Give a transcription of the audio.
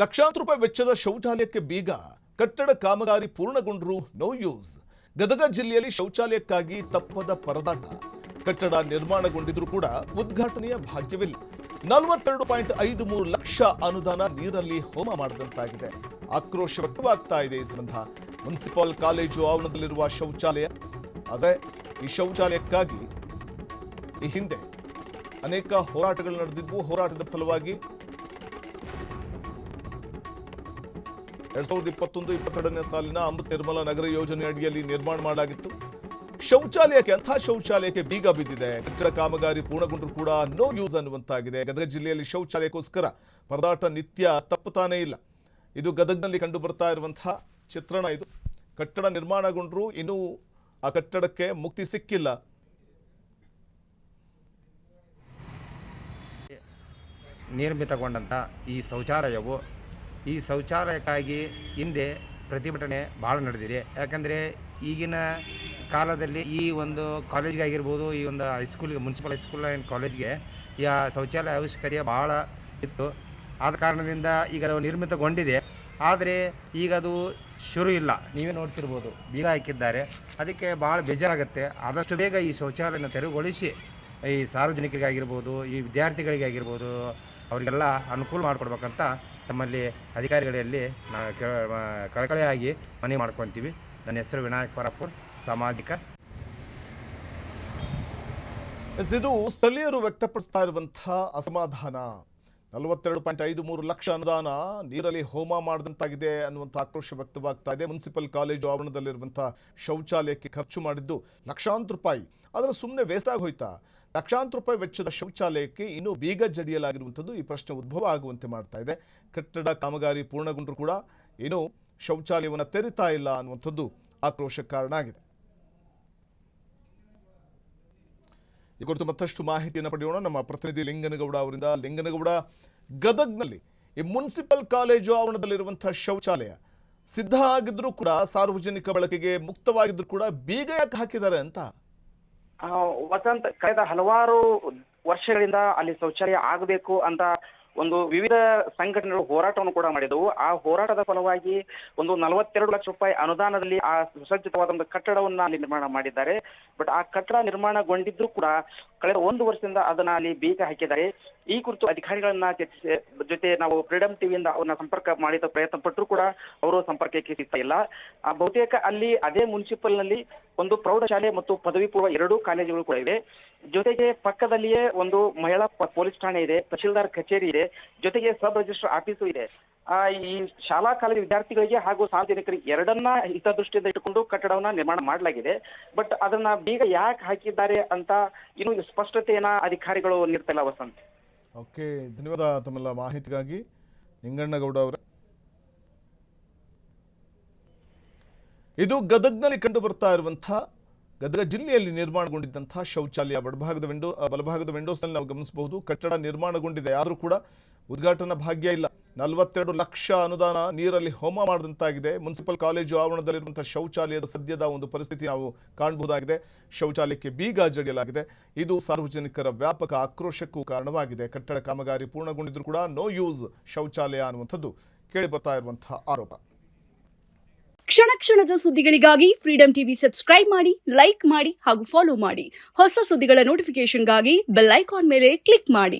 ಲಕ್ಷಾಂತರ ರೂಪಾಯಿ ವೆಚ್ಚದ ಶೌಚಾಲಯಕ್ಕೆ ಬೀಗ, ಕಟ್ಟಡ ಕಾಮಗಾರಿ ಪೂರ್ಣಗೊಂಡರೂ ನೋ ಯೂಸ್. ಗದಗ ಜಿಲ್ಲೆಯಲ್ಲಿ ಶೌಚಾಲಯಕ್ಕಾಗಿ ತಪ್ಪದ ಪರದಾಟ. ಕಟ್ಟಡ ನಿರ್ಮಾಣಗೊಂಡಿದ್ರೂ ಕೂಡ ಉದ್ಘಾಟನೆಯ ಭಾಗ್ಯವಿಲ್ಲ. 42.53 ಲಕ್ಷ ಅನುದಾನ ನೀರಲ್ಲಿ ಹೋಮ ಮಾಡಿದಂತಾಗಿದೆ. ಆಕ್ರೋಶ ವ್ಯಕ್ತವಾಗ್ತಾ ಇದೆ ಈ ಸಂಬಂಧ. ಮುನ್ಸಿಪಲ್ ಕಾಲೇಜು ಆವರಣದಲ್ಲಿರುವ ಶೌಚಾಲಯ, ಆದರೆ ಈ ಶೌಚಾಲಯಕ್ಕಾಗಿ ಈ ಹಿಂದೆ ಅನೇಕ ಹೋರಾಟಗಳು ನಡೆದಿದ್ವು. ಹೋರಾಟದ ಫಲವಾಗಿ 2021-22ನೇ ಸಾಲಿನ ಅಮೃತ್ ನಿರ್ಮಲ ನಗರ ಯೋಜನೆ ಅಡಿಯಲ್ಲಿ ನಿರ್ಮಾಣ ಮಾಡಲಾಗಿತ್ತು. ಅಂಥ ಶೌಚಾಲಯಕ್ಕೆ ಬೀಗ ಬಿದ್ದಿದೆ. ಕಟ್ಟಡ ಕಾಮಗಾರಿ ಪೂರ್ಣಗೊಂಡರೂ ಕೂಡ ನೋ ಯೂಸ್ ಅನ್ನುವಂತಾಗಿದೆ. ಗದಗ ಜಿಲ್ಲೆಯಲ್ಲಿ ಶೌಚಾಲಯಕ್ಕೋಸ್ಕರ ಪರದಾಟ ನಿತ್ಯ ತಪ್ಪುತ್ತಾನೇ ಇಲ್ಲ. ಇದು ಗದಗ್ನಲ್ಲಿ ಕಂಡು ಬರ್ತಾ ಇರುವಂತಹ ಚಿತ್ರಣ. ಇದು ಕಟ್ಟಡ ನಿರ್ಮಾಣಗೊಂಡರೂ ಇನ್ನೂ ಆ ಕಟ್ಟಡಕ್ಕೆ ಮುಕ್ತಿ ಸಿಕ್ಕಿಲ್ಲ. ನಿರ್ಮಿತಗೊಂಡಂಥ ಈ ಶೌಚಾಲಯಕ್ಕಾಗಿ ಹಿಂದೆ ಪ್ರತಿಭಟನೆ ಭಾಳ ನಡೆದಿದೆ. ಯಾಕಂದರೆ ಈಗಿನ ಕಾಲದಲ್ಲಿ ಈ ಒಂದು ಕಾಲೇಜ್ಗೆ ಆಗಿರ್ಬೋದು, ಈ ಒಂದು ಹೈಸ್ಕೂಲ್ಗೆ, ಮುನ್ಸಿಪಲ್ ಹೈಸ್ಕೂಲ್ ಆ್ಯಂಡ್ ಕಾಲೇಜ್ಗೆ ಈ ಶೌಚಾಲಯ ಅವಶ್ಯಕತೆ ಭಾಳ ಇತ್ತು. ಆದ ಕಾರಣದಿಂದ ಈಗ ಅದು ನಿರ್ಮಿತಗೊಂಡಿದೆ. ಆದರೆ ಈಗ ಅದು ಶುರು ಇಲ್ಲ. ನೀವೇ ನೋಡ್ತಿರ್ಬೋದು, ಬೀಗ ಹಾಕಿದ್ದಾರೆ. ಅದಕ್ಕೆ ಭಾಳ ಬೇಜಾರಾಗುತ್ತೆ. ಆದಷ್ಟು ಬೇಗ ಈ ಶೌಚಾಲಯನ ತೆರವುಗೊಳಿಸಿ ಈ ಸಾರ್ವಜನಿಕರಿಗಾಗಿರ್ಬೋದು, ಈ ವಿದ್ಯಾರ್ಥಿಗಳಿಗಾಗಿರ್ಬೋದು, ಅವರಿಗೆಲ್ಲ ಅನುಕೂಲ ಮಾಡಿಕೊಡ್ಬೇಕಂತ ತಮ್ಮಲ್ಲಿ ಅಧಿಕಾರಿಗಳಲ್ಲಿ ನಾವು ಕಳಕಳಿಯಾಗಿ ಮನವಿ ಮಾಡ್ಕೊತೀವಿ. ನನ್ನ ಹೆಸರು ವಿನಾಯಕ್ ಪರಪ್ಪೂರ್, ಸಾಮಾಜಿಕ. ಇದು ಸ್ಥಳೀಯರು ವ್ಯಕ್ತಪಡಿಸ್ತಾ ಇರುವಂತಹ ಅಸಮಾಧಾನ. 42.53 ಲಕ್ಷ ಅನುದಾನ ನೀರಲ್ಲಿ ಹೋಮ ಮಾಡಿದಂತಾಗಿದೆ ಅನ್ನುವಂಥ ಆಕ್ರೋಶ ವ್ಯಕ್ತವಾಗ್ತಾ ಇದೆ. ಮುನ್ಸಿಪಲ್ ಕಾಲೇಜು ಆವರಣದಲ್ಲಿರುವಂತಹ ಶೌಚಾಲಯಕ್ಕೆ ಖರ್ಚು ಮಾಡಿದ್ದು ಲಕ್ಷಾಂತರ ರೂಪಾಯಿ. ಆದರೆ ಸುಮ್ಮನೆ ವೇಸ್ಟ್ ಆಗಿ ಹೋಯ್ತಾ? ಲಕ್ಷಾಂತರ ರೂಪಾಯಿ ವೆಚ್ಚದ ಶೌಚಾಲಯಕ್ಕೆ ಇನ್ನೂ ಬೀಗ ಜಡಿಯಲಾಗಿರುವಂಥದ್ದು ಈ ಪ್ರಶ್ನೆ ಉದ್ಭವ ಆಗುವಂತೆ ಮಾಡ್ತಾ ಇದೆ. ಕಟ್ಟಡ ಕಾಮಗಾರಿ ಪೂರ್ಣಗೊಂಡರೂ ಕೂಡ ಇನ್ನೂ ಶೌಚಾಲಯವನ್ನು ತೆರಿತಾ ಇಲ್ಲ ಅನ್ನುವಂಥದ್ದು ಆಕ್ರೋಶಕ್ಕೆ ಕಾರಣ ಆಗಿದೆ. ಈ ಕುರಿತು ಮತ್ತಷ್ಟು ಮಾಹಿತಿಯನ್ನು ಪಡೆಯೋಣ ನಮ್ಮ ಪ್ರತಿನಿಧಿ ಲಿಂಗನಗೌಡ ಅವರಿಂದ. ಲಿಂಗನಗೌಡ, ಗದಗ್ನಲ್ಲಿ ಈ ಮುನ್ಸಿಪಲ್ ಕಾಲೇಜು ಆವರಣದಲ್ಲಿರುವಂತಹ ಶೌಚಾಲಯ ಸಿದ್ಧ ಆಗಿದ್ರೂ ಕೂಡ, ಸಾರ್ವಜನಿಕ ಬಳಕೆಗೆ ಮುಕ್ತವಾಗಿದ್ರು ಕೂಡ ಬೀಗ ಯಾಕೆ ಹಾಕಿದ್ದಾರೆ ಅಂತ? ವಸಂತ್, ಕಳೆದ ಹಲವಾರು ವರ್ಷಗಳಿಂದ ಅಲ್ಲಿ ಶೌಚಾಲಯ ಆಗಬೇಕು ಅಂತ ಒಂದು ವಿವಿಧ ಸಂಘಟನೆಗಳು ಹೋರಾಟವನ್ನು ಕೂಡ ಮಾಡಿದವು. ಆ ಹೋರಾಟದ ಫಲವಾಗಿ ಒಂದು 42 ಲಕ್ಷ ರೂಪಾಯಿ ಅನುದಾನದಲ್ಲಿ ಆ ಸುಸಜ್ಜಿತವಾದ ಒಂದು ಕಟ್ಟಡವನ್ನ ಅಲ್ಲಿ ನಿರ್ಮಾಣ ಮಾಡಿದ್ದಾರೆ. ಬಟ್ ಆ ಕಟ್ಟಡ ನಿರ್ಮಾಣಗೊಂಡಿದ್ರು ಕೂಡ ಕಳೆದ 1 ವರ್ಷದಿಂದ ಅದನ್ನ ಅಲ್ಲಿ ಬೀಗ ಹಾಕಿದ್ದಾರೆ. ಈ ಕುರಿತು ಅಧಿಕಾರಿಗಳನ್ನ ಜೊತೆ ನಾವು ಫ್ರೀಡಮ್ ಟಿವಿಯಿಂದ ಅವ್ರನ್ನ ಸಂಪರ್ಕ ಮಾಡಿದ ಪ್ರಯತ್ನ ಪಟ್ಟರು ಕೂಡ ಅವರು ಸಂಪರ್ಕಕ್ಕೆ ಸಿಗ್ತಾ ಇಲ್ಲ. ಬಹುತೇಕ ಅಲ್ಲಿ ಅದೇ ಮುನ್ಸಿಪಲ್ ನಲ್ಲಿ ಒಂದು ಪ್ರೌಢಶಾಲೆ ಮತ್ತು ಪದವಿ ಪೂರ್ವ 2 ಕಾಲೇಜುಗಳು ಕೂಡ ಇವೆ. ಜೊತೆಗೆ ಪಕ್ಕದಲ್ಲಿಯೇ ಒಂದು ಮಹಿಳಾ ಪೊಲೀಸ್ ಠಾಣೆ ಇದೆ, ತಹಶೀಲ್ದಾರ್ ಕಚೇರಿ ಇದೆ, ಜೊತೆಗೆ ಸಬ್ ರಿಜಿಸ್ಟರ್ ಆಫೀಸು ಇದೆ. ಈ ಶಾಲಾ ಕಾಲೇಜು ವಿದ್ಯಾರ್ಥಿಗಳಿಗೆ ಹಾಗೂ ಸಾರ್ವಜನಿಕರಿಗೆ ಎರಡನ್ನ ಹಿತದೃಷ್ಟಿಯಿಂದ ಇಟ್ಟುಕೊಂಡು ಕಟ್ಟಡವನ್ನ ನಿರ್ಮಾಣ ಮಾಡಲಾಗಿದೆ. ಬಟ್ ಅದನ್ನ ಬೀಗ ಯಾಕೆ ಹಾಕಿದ್ದಾರೆ ಅಂತ ಇನ್ನು ಸ್ಪಷ್ಟತೆಯನ್ನ ಅಧಿಕಾರಿಗಳು ನೀಡ್ತಾ ಇಲ್ಲ. ವಸಂತ್, ಓಕೆ, ಧನ್ಯವಾದ ತಮ್ಮೆಲ್ಲ ಮಾಹಿತಿಗಾಗಿ ಲಿಂಗಣ್ಣಗೌಡ ಅವರ. ಇದು ಗದಗ್ನಲ್ಲಿ ಕಂಡು ಬರ್ತಾ ಇರುವಂತಹ, ಗದಗ ಜಿಲ್ಲೆಯಲ್ಲಿ ನಿರ್ಮಾಣಗೊಂಡಿದ್ದಂತಹ ಶೌಚಾಲಯ. ಬಲಭಾಗದ ವಿಂಡೋಸ್ನಲ್ಲಿ ನಾವು ಗಮನಿಸಬಹುದು. ಕಟ್ಟಡ ನಿರ್ಮಾಣಗೊಂಡಿದೆ, ಆದರೂ ಕೂಡ ಉದ್ಘಾಟನಾ ಭಾಗ್ಯ ಇಲ್ಲ. 42 ಲಕ್ಷ ಅನುದಾನ ನೀರಲ್ಲಿ ಹೋಮ ಮಾಡಿದಂತಾಗಿದೆ. ಮುನ್ಸಿಪಲ್ ಕಾಲೇಜು ಆವರಣದಲ್ಲಿರುವಂತಹ ಶೌಚಾಲಯದ ಸದ್ಯದ ಒಂದು ಪರಿಸ್ಥಿತಿ ನಾವು ಕಾಣಬಹುದಾಗಿದೆ. ಶೌಚಾಲಯಕ್ಕೆ ಬೀಗ ಜಡಿಯಲಾಗಿದೆ. ಇದು ಸಾರ್ವಜನಿಕರ ವ್ಯಾಪಕ ಆಕ್ರೋಶಕ್ಕೂ ಕಾರಣವಾಗಿದೆ. ಕಟ್ಟಡ ಕಾಮಗಾರಿ ಪೂರ್ಣಗೊಂಡಿದ್ರೂ ಕೂಡ ನೋ ಯೂಸ್ ಶೌಚಾಲಯ ಅನ್ನುವಂಥದ್ದು ಕೇಳಿ ಬರ್ತಾ ಇರುವಂತಹ ಆರೋಪ. ಕ್ಷಣ ಕ್ಷಣದ ಸುದ್ದಿಗಳಿಗಾಗಿ ಫ್ರೀಡಂ ಟಿವಿ ಸಬ್ಸ್ಕ್ರೈಬ್ ಮಾಡಿ, ಲೈಕ್ ಮಾಡಿ ಹಾಗೂ ಫಾಲೋ ಮಾಡಿ. ಹೊಸ ಸುದ್ದಿಗಳ ನೋಟಿಫಿಕೇಶನ್ಗಾಗಿ ಬೆಲ್ ಐಕಾನ್ ಮೇಲೆ ಕ್ಲಿಕ್ ಮಾಡಿ.